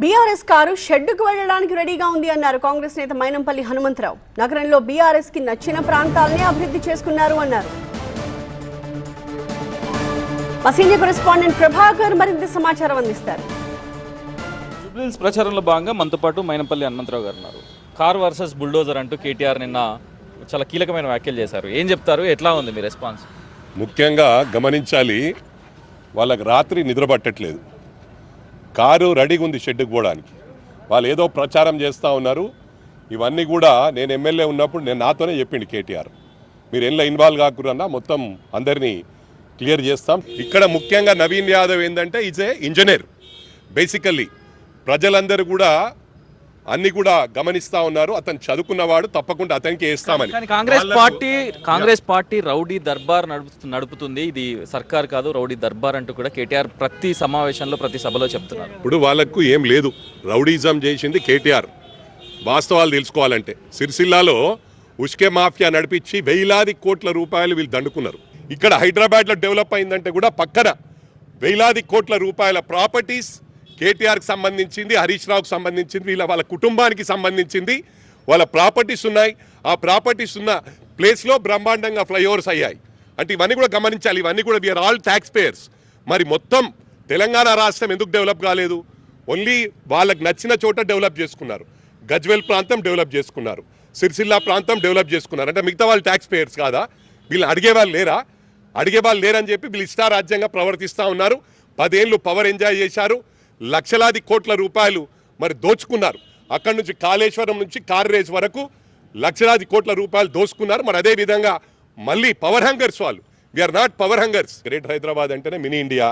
BRS car షెడ్డుకు వెళ్లడానికి రెడీగా ఉంది అన్నారు కాంగ్రెస్ నేత మైనంపల్లి హనుమంతరావు. నగరంలో బీఆర్ఎస్ కి నచ్చిన ప్రాంతాలని అభివృద్ధి చేసుకున్నారు అన్నారు. మా సీనియర్ కరెస్పాండెంట్ ప్రభాకర్ మరింత సమాచారం అందిస్తారు. జూబ్లీహిల్స్ ప్రచారంలో భాగంగా మనతో పాటు మైనంపల్లి హనుమంతరావు గారు ఉన్నారు. కార్ వర్సెస్ బుల్డోజర్ అంటూ కేటీఆర్ నిన్న చాలా కీలకమైన వ్యాఖ్యలు చేశారు. ఏం చెప్తారు? ఎట్లా ఉంది మీ రెస్పాన్స్? ముఖ్యంగా గమనించాలి, వాళ్ళకి రాత్రి నిద్ర పట్టట్లేదు. కారు రెడీగా ఉంది షెడ్డుకు పోవడానికి. వాళ్ళు ఏదో ప్రచారం చేస్తూ ఉన్నారు. ఇవన్నీ కూడా నేను ఎమ్మెల్యే ఉన్నప్పుడు నాతోనే చెప్పిండు కేటీఆర్, మీరు ఎన్లో ఇన్వాల్వ్ కాకురన్నా మొత్తం అందరినీ క్లియర్ చేస్తాం. ఇక్కడ ముఖ్యంగా నవీన్ యాదవ్ ఏంటంటే ఈజ్ ఏ ఇంజనీర్. బేసికల్లీ ప్రజలందరూ కూడా అన్ని కూడా గమనిస్తూ ఉన్నారు. అతను చదువుకున్నవాడు, తప్పకుండా అతనికి వేస్తామని. కాంగ్రెస్ పార్టీ రౌడీ దర్బార్ నడుపుతుంది, ఇది సర్కార్ కాదు రౌడీ దర్బార్ అంటూ కూడా కేటీఆర్ ప్రతి సమావేశంలో ప్రతి సభలో చెప్తున్నారు. ఇప్పుడు వాళ్ళకు ఏం లేదు, రౌడీజం చేసింది కేటీఆర్. వాస్తవాలు తెలుసుకోవాలంటే సిరిసిల్లాలో ఉష్కే మాఫియా నడిపించి వేలాది కోట్ల రూపాయలు వీళ్ళు దండుకున్నారు. ఇక్కడ హైదరాబాద్లో డెవలప్ అయిందంటే కూడా పక్కన వేలాది కోట్ల రూపాయల ప్రాపర్టీస్ కేటీఆర్కి సంబంధించింది, హరీష్ రావుకి సంబంధించింది, వాళ్ళ కుటుంబానికి సంబంధించింది వాళ్ళ ప్రాపర్టీస్ ఉన్నాయి. ఆ ప్రాపర్టీస్ ఉన్న ప్లేస్లో బ్రహ్మాండంగా ఫ్లైఓవర్స్ అయ్యాయి. అంటే ఇవన్నీ కూడా గమనించాలి. ఇవన్నీ కూడా వీఆర్ ఆల్ ట్యాక్స్ పేయర్స్. మరి మొత్తం తెలంగాణ రాష్ట్రం ఎందుకు డెవలప్ కాలేదు? ఓన్లీ వాళ్ళకి నచ్చిన చోట డెవలప్ చేసుకున్నారు. గజ్వేల్ ప్రాంతం డెవలప్ చేసుకున్నారు, సిరిసిల్లా ప్రాంతం డెవలప్ చేసుకున్నారు. అంటే మిగతా వాళ్ళు ట్యాక్స్ పేయర్స్ కాదా? వీళ్ళు అడిగేవాళ్ళు లేరా? అడిగేవాళ్ళు లేరని చెప్పి వీళ్ళు ఇష్టారాజ్యంగా ప్రవర్తిస్తూ ఉన్నారు. 10 ఏళ్ళు పవర్ ఎంజాయ్ చేశారు. లక్షలాది కోట్ల రూపాయలు మరి దోచుకున్నారు. అక్కడి నుంచి కాళేశ్వరం నుంచి కార్ రేస్ వరకు లక్షలాది కోట్ల రూపాయలు దోచుకున్నారు. మరి అదే విధంగా మళ్ళీ పవర్ హంగర్స్ వాళ్ళు, we are not power hungers. Greater Hyderabad అంటేనే మినీ ఇండియా.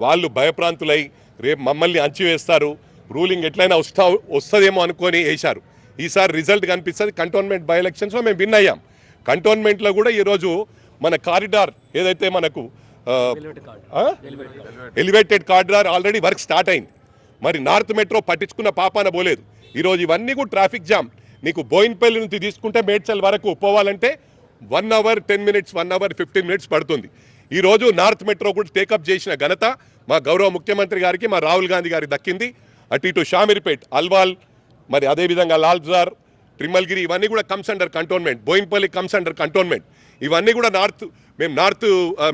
వాళ్ళు భయప్రాంతులై రేపు మమ్మల్ని అంచివేస్తారు, రూలింగ్ ఎట్లయినా వస్తుందేమో అనుకొని వేశారు. ఈసారి రిజల్ట్ కనిపిస్తుంది. కంటోన్మెంట్ బై ఎలక్షన్స్లో మేము విన్ అయ్యాం. కంటోన్మెంట్లో కూడా ఈరోజు మన కారిడార్ ఏదైతే మనకు elevated corridor already work start అయింది. మరి నార్త్ మెట్రో పట్టించుకున్న పాపాన పోలేదు. ఈరోజు ఇవన్నీ కూడా ట్రాఫిక్ జామ్. నీకు బోయిన్పల్లి నుంచి తీసుకుంటే మేడ్చల్ వరకు పోవాలంటే 1 hour 10 minutes, 1 hour 15 minutes పడుతుంది. ఈరోజు నార్త్ మెట్రో కూడా టేకప్ చేసిన ఘనత మా గౌరవ ముఖ్యమంత్రి గారికి, మా రాహుల్ గాంధీ గారికి దక్కింది. అటు ఇటు షామీర్పేట్, అల్వాల్, మరి అదేవిధంగా లాల్జార్, ట్రిమల్గిరి ఇవన్నీ కూడా comes under cantonment. Bowenpally comes under cantonment. ఇవన్నీ కూడా మేము నార్త్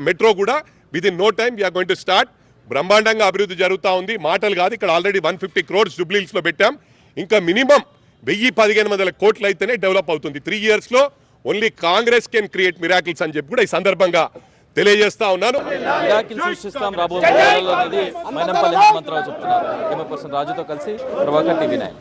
మెట్రో కూడా within no time we are going to start. బ్రహ్మాండంగా అభివృద్ధి జరుగుతూ ఉంది. మాటలు కాదు, ఇక్కడ ఆల్రెడీ 150 crores జూబ్లీహిల్స్లో పెట్టాం. ఇంకా మినిమం 1000-1500 కోట్లు అయితేనే డెవలప్ అవుతుంది. 3 yearsలో only Congress can create miracles అని చెప్పి కూడా ఈ సందర్భంగా తెలియజేస్తా ఉన్నాను. రాజుతో కలిసి ప్రభాకర్, TV9.